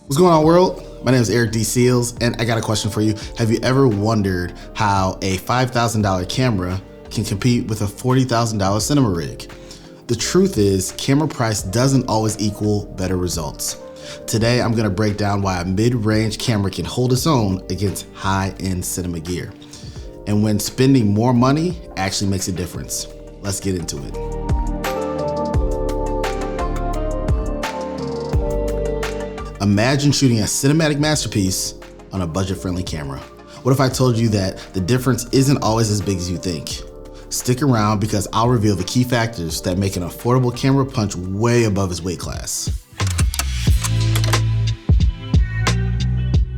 What's going on, world? My name is Eric D. Seals, and I got a question for you. Have you ever wondered how a $5,000 camera can compete with a $40,000 cinema rig? The truth is, camera price doesn't always equal better results. Today, I'm gonna break down why a mid-range camera can hold its own against high-end cinema gear, and when spending more money actually makes a difference. Let's get into it. Imagine shooting a cinematic masterpiece on a budget-friendly camera. What if I told you that the difference isn't always as big as you think? Stick around because I'll reveal the key factors that make an affordable camera punch way above its weight class.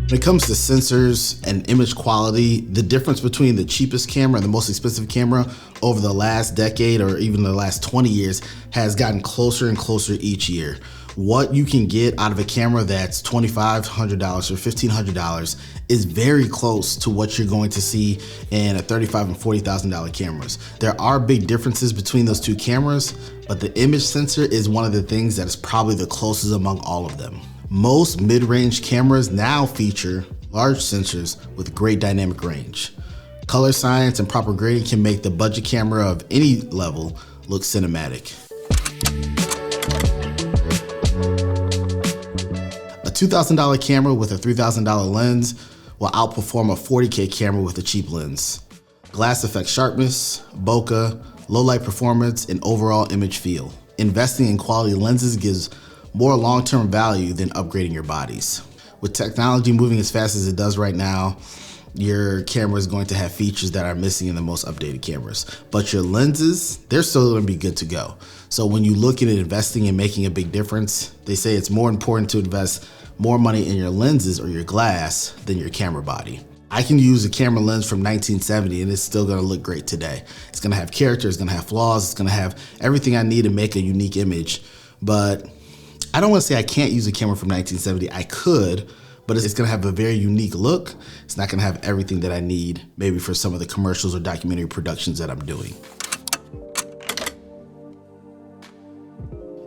When it comes to sensors and image quality, the difference between the cheapest camera and the most expensive camera over the last decade or even the last 20 years has gotten closer and closer each year. What you can get out of a camera that's $2,500 or $1,500 is very close to what you're going to see in a $35,000 and $40,000 cameras. There are big differences between those two cameras, but the image sensor is one of the things that is probably the closest among all of them. Most mid-range cameras now feature large sensors with great dynamic range. Color science and proper grading can make the budget camera of any level look cinematic. A $2,000 camera with a $3,000 lens will outperform a $40K camera with a cheap lens. Glass affects sharpness, bokeh, low light performance, and overall image feel. Investing in quality lenses gives more long-term value than upgrading your bodies. With technology moving as fast as it does right now, your camera is going to have features that are missing in the most updated cameras. But your lenses, they're still gonna be good to go. So when you look at investing and making a big difference, they say it's more important to invest more money in your lenses or your glass than your camera body. I can use a camera lens from 1970 and it's still gonna look great today. It's gonna have character, it's gonna have flaws, it's gonna have everything I need to make a unique image. But I don't wanna say I can't use a camera from 1970, I could, but it's gonna have a very unique look. It's not gonna have everything that I need, maybe for some of the commercials or documentary productions that I'm doing.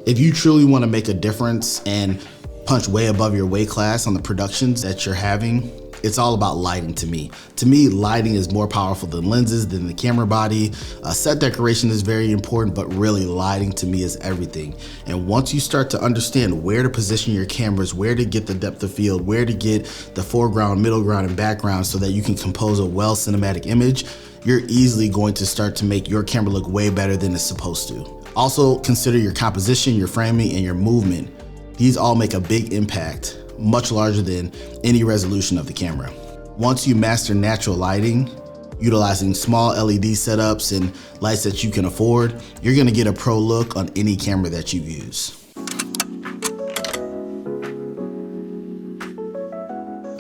If you truly wanna make a difference and punch way above your weight class on the productions that you're having, it's all about lighting to me. To me, lighting is more powerful than lenses, than the camera body. Set decoration is very important, but really lighting to me is everything. And once you start to understand where to position your cameras, where to get the depth of field, where to get the foreground, middle ground, and background so that you can compose a well cinematic image, you're easily going to start to make your camera look way better than it's supposed to. Also consider your composition, your framing, and your movement. These all make a big impact, much larger than any resolution of the camera. Once you master natural lighting, utilizing small LED setups and lights that you can afford, you're gonna get a pro look on any camera that you use.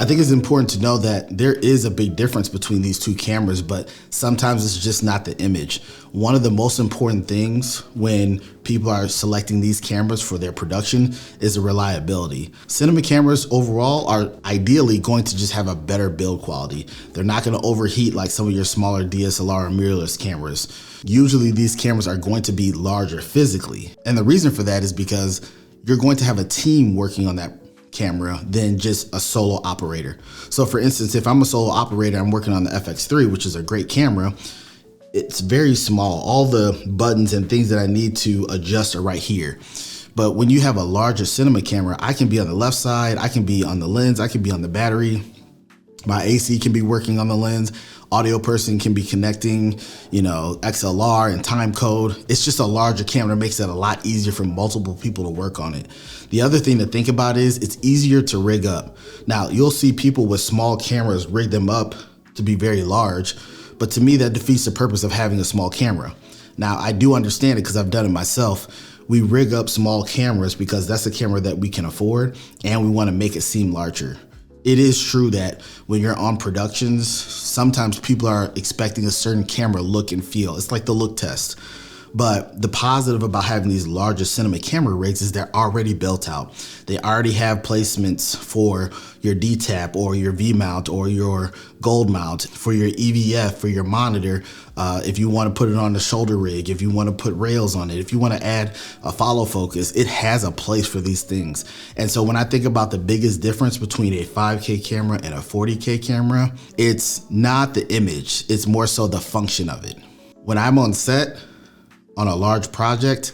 I think it's important to know that there is a big difference between these two cameras, but sometimes it's just not the image. One of the most important things when people are selecting these cameras for their production is the reliability. Cinema cameras overall are ideally going to just have a better build quality. They're not gonna overheat like some of your smaller DSLR or mirrorless cameras. Usually these cameras are going to be larger physically. And the reason for that is because you're going to have a team working on that camera than just a solo operator. So for instance, if I'm a solo operator, I'm working on the FX3, which is a great camera. It's very small. All the buttons and things that I need to adjust are right here. But when you have a larger cinema camera, I can be on the left side, I can be on the lens, I can be on the battery. My AC can be working on the lens. Audio person can be connecting, XLR and time code. It's just a larger camera, makes it a lot easier for multiple people to work on it. The other thing to think about is it's easier to rig up. Now, you'll see people with small cameras rig them up to be very large, but to me that defeats the purpose of having a small camera. Now, I do understand it because I've done it myself. We rig up small cameras because that's a camera that we can afford and we want to make it seem larger. It is true that when you're on productions, sometimes people are expecting a certain camera look and feel. It's like the look test. But the positive about having these larger cinema camera rigs is they're already built out. They already have placements for your D-tap or your V-mount or your gold mount, for your EVF, for your monitor, if you want to put it on the shoulder rig, if you want to put rails on it, if you want to add a follow focus, it has a place for these things. And so when I think about the biggest difference between a 5K camera and a 40K camera, it's not the image, it's more so the function of it. When I'm on set on a large project,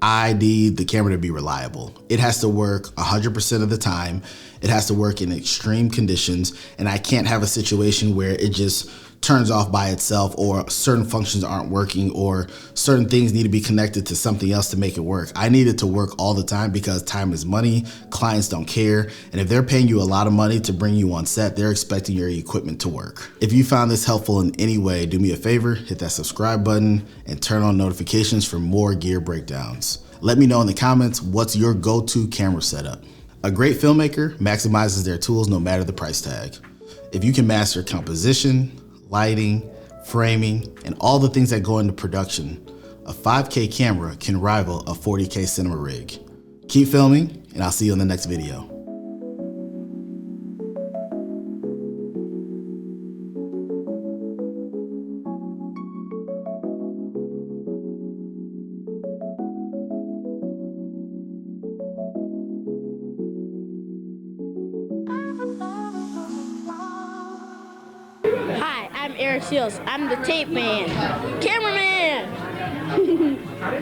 I need the camera to be reliable. It has to work 100% of the time. It has to work in extreme conditions, and I can't have a situation where it just turns off by itself, or certain functions aren't working, or certain things need to be connected to something else to make it work. I need it to work all the time because time is money, clients don't care, and if they're paying you a lot of money to bring you on set, they're expecting your equipment to work. If you found this helpful in any way, do me a favor, hit that subscribe button and turn on notifications for more gear breakdowns. Let me know in the comments, what's your go-to camera setup? A great filmmaker maximizes their tools no matter the price tag. If you can master composition, lighting, framing, and all the things that go into production, a 5K camera can rival a 40K cinema rig. Keep filming, and I'll see you in the next video. Hi, I'm Eric Seals. I'm the tape man, cameraman.